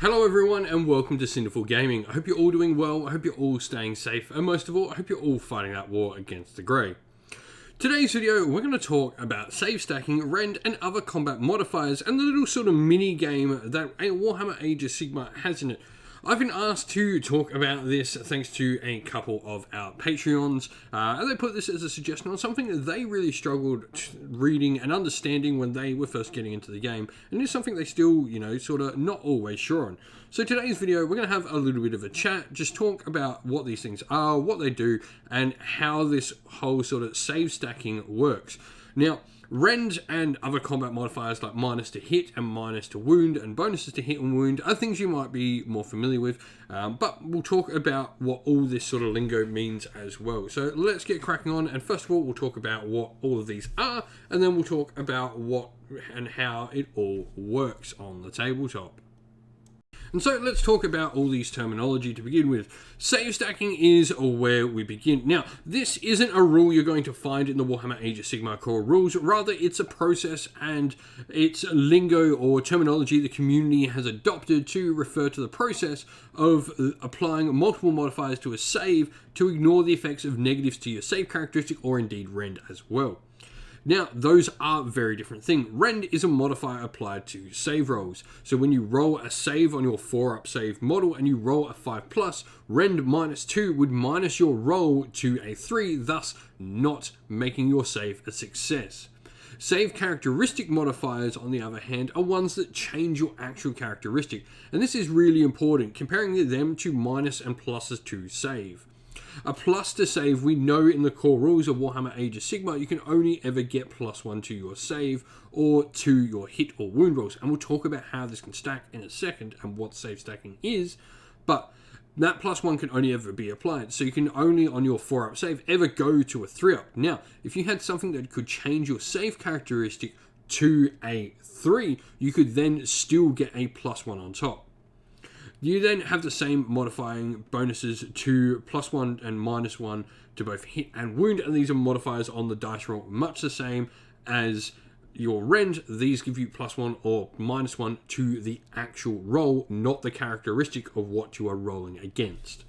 Hello everyone and welcome to Cinderful Gaming. I hope you're all doing well, I hope you're all staying safe, and most of all, I hope you're all fighting that war against the Grey. Today's video, we're going to talk about save stacking, Rend, and other combat modifiers, and the little sort of mini game that Warhammer Age of Sigmar has in it. I've been asked to talk about this thanks to a couple of our Patreons, and they put this as a suggestion on something that they really struggled reading and understanding when they were first getting into the game, and it's something they still, sort of not always sure on. So today's video, we're going to have a little bit of a chat, just talk about what these things are, what they do, and how this whole sort of save stacking works. Now, Rend and other combat modifiers like minus to hit and minus to wound and bonuses to hit and wound are things you might be more familiar with, but we'll talk about what all this sort of lingo means as well. So let's get cracking on, and first of all we'll talk about what all of these are, and then we'll talk about what and how it all works on the tabletop. And so let's talk about all these terminology to begin with. Save stacking is where we begin. Now, this isn't a rule you're going to find in the Warhammer Age of Sigmar core rules. Rather, it's a process and it's lingo or terminology the community has adopted to refer to the process of applying multiple modifiers to a save to ignore the effects of negatives to your save characteristic, or indeed Rend as well. Now, those are very different things. Rend is a modifier applied to save rolls. So when you roll a save on your 4-up save model and you roll a 5+, Rend -2 would minus your roll to a 3, thus not making your save a success. Save characteristic modifiers, on the other hand, are ones that change your actual characteristic. And this is really important, comparing them to minus and pluses to save. A plus to save, we know in the core rules of Warhammer Age of Sigmar, you can only ever get +1 to your save or to your hit or wound rolls. And we'll talk about how this can stack in a second and what save stacking is. But that +1 can only ever be applied. So you can only, on your 4-up save, ever go to a 3-up. Now, if you had something that could change your save characteristic to a 3, you could then still get a +1 on top. You then have the same modifying bonuses to +1 and -1 to both hit and wound, and these are modifiers on the dice roll, much the same as your Rend. These give you +1 or -1 to the actual roll, not the characteristic of what you are rolling against.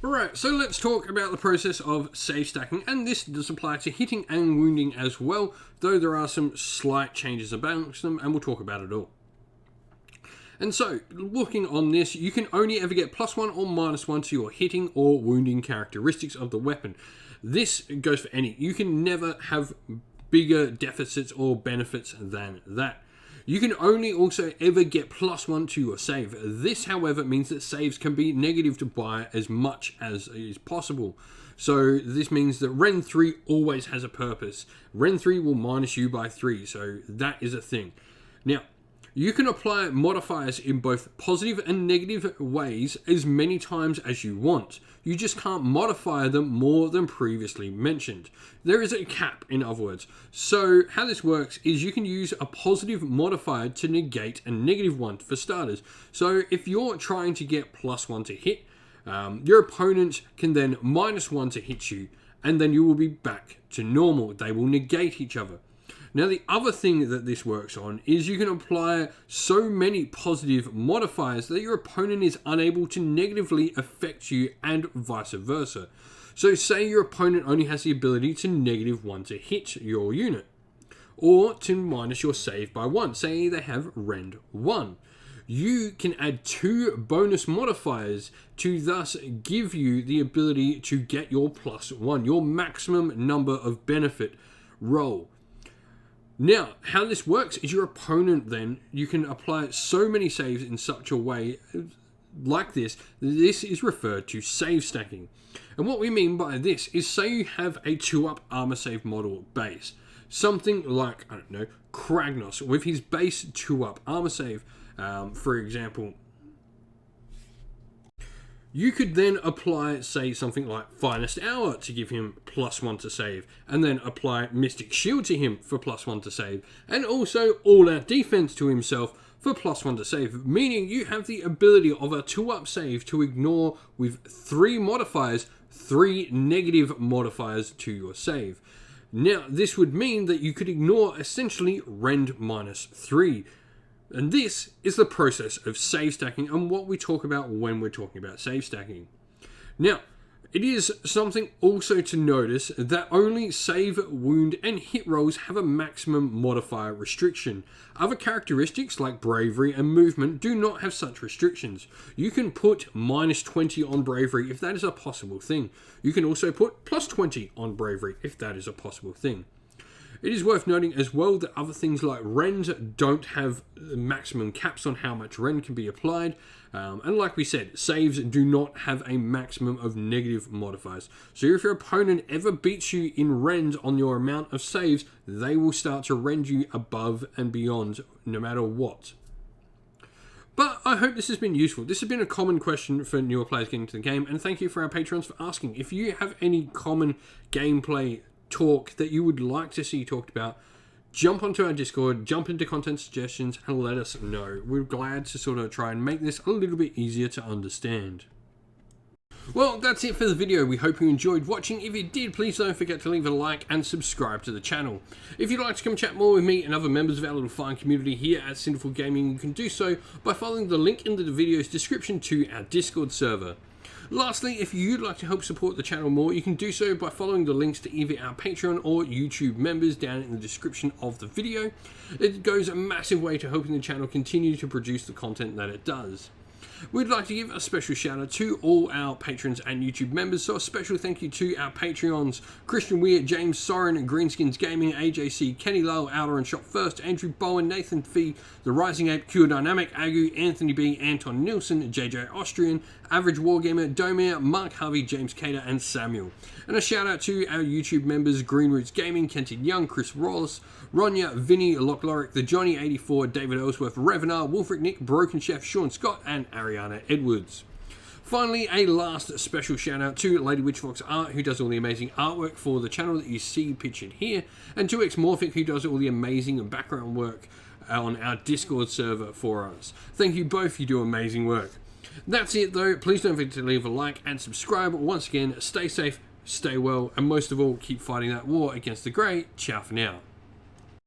Alright, so let's talk about the process of save stacking, and this does apply to hitting and wounding as well, though there are some slight changes about them, and we'll talk about it all. And so, looking on this, you can only ever get +1 or -1 to your hitting or wounding characteristics of the weapon. This goes for any. You can never have bigger deficits or benefits than that. You can only also ever get +1 to your save. This, however, means that saves can be negative by as much as is possible. So this means that Rend 3 always has a purpose. Rend 3 will minus you by 3, so that is a thing. Now, you can apply modifiers in both positive and negative ways as many times as you want. You just can't modify them more than previously mentioned. There is a cap, in other words. So how this works is you can use a positive modifier to negate a negative one for starters. So if you're trying to get +1 to hit, your opponent can then -1 to hit you, and then you will be back to normal. They will negate each other. Now, the other thing that this works on is you can apply so many positive modifiers that your opponent is unable to negatively affect you, and vice versa. So say your opponent only has the ability to -1 to hit your unit, or to minus your save by 1. Say they have Rend 1. You can add 2 bonus modifiers to thus give you the ability to get your +1, your maximum number of benefit roll. Now, how this works is your opponent then, you can apply so many saves in such a way like this. This is referred to save stacking. And what we mean by this is, say you have a 2-up armor save model base. Something like, I don't know, Kragnos with his base 2-up armor save, for example. You could then apply, say, something like Finest Hour to give him +1 to save, and then apply Mystic Shield to him for +1 to save, and also All Out Defense to himself for +1 to save, meaning you have the ability of a 2-up save to ignore with 3 modifiers, 3 negative modifiers to your save. Now, this would mean that you could ignore essentially Rend -3. And this is the process of save stacking and what we talk about when we're talking about save stacking. Now, it is something also to notice that only save, wound, and hit rolls have a maximum modifier restriction. Other characteristics like bravery and movement do not have such restrictions. You can put -20 on bravery if that is a possible thing. You can also put +20 on bravery if that is a possible thing. It is worth noting as well that other things like Rend don't have maximum caps on how much Rend can be applied. And like we said, saves do not have a maximum of negative modifiers. So if your opponent ever beats you in Rend on your amount of saves, they will start to rend you above and beyond no matter what. But I hope this has been useful. This has been a common question for newer players getting to the game, and thank you for our patrons for asking. If you have any common gameplay talk that you would like to see talked about, jump onto our Discord, jump into content suggestions, and let us know. We're glad to sort of try and make this a little bit easier to understand. Well, that's it for the video. We hope you enjoyed watching. If you did, please don't forget to leave a like and subscribe to the channel. If you'd like to come chat more with me and other members of our little fine community here at Sinful Gaming, you can do so by following the link in the video's description to our Discord server. Lastly, if you'd like to help support the channel more, you can do so by following the links to either our Patreon or YouTube members down in the description of the video. It goes a massive way to helping the channel continue to produce the content that it does. We'd like to give a special shout out to all our patrons and YouTube members, so a special thank you to our Patreons: Christian Weir, James Soren, Greenskins Gaming, AJC, Kenny Lyle, Outer and Shop First, Andrew Bowen, Nathan Fee, The Rising Ape, Cure Dynamic, Agu, Anthony B, Anton Nilsson, JJ Austrian, Average Wargamer, Domir, Mark Harvey, James Cater, and Samuel. And a shout out to our YouTube members: Green Roots Gaming, Kenton Young, Chris Rawls, Ronya, Vinny, Lochloric, The Johnny84, David Ellsworth, Revenar, Wolfric Nick, Broken Chef, Sean Scott, and Ariana Edwards. Finally, a last special shout out to Lady Witchfox Art, who does all the amazing artwork for the channel that you see pictured here, and to Xmorphic, who does all the amazing background work on our Discord server for us. Thank you both, you do amazing work. That's it though. Please don't forget to leave a like and subscribe. Once again, stay safe, stay well, and most of all, keep fighting that war against the grey. Ciao for now.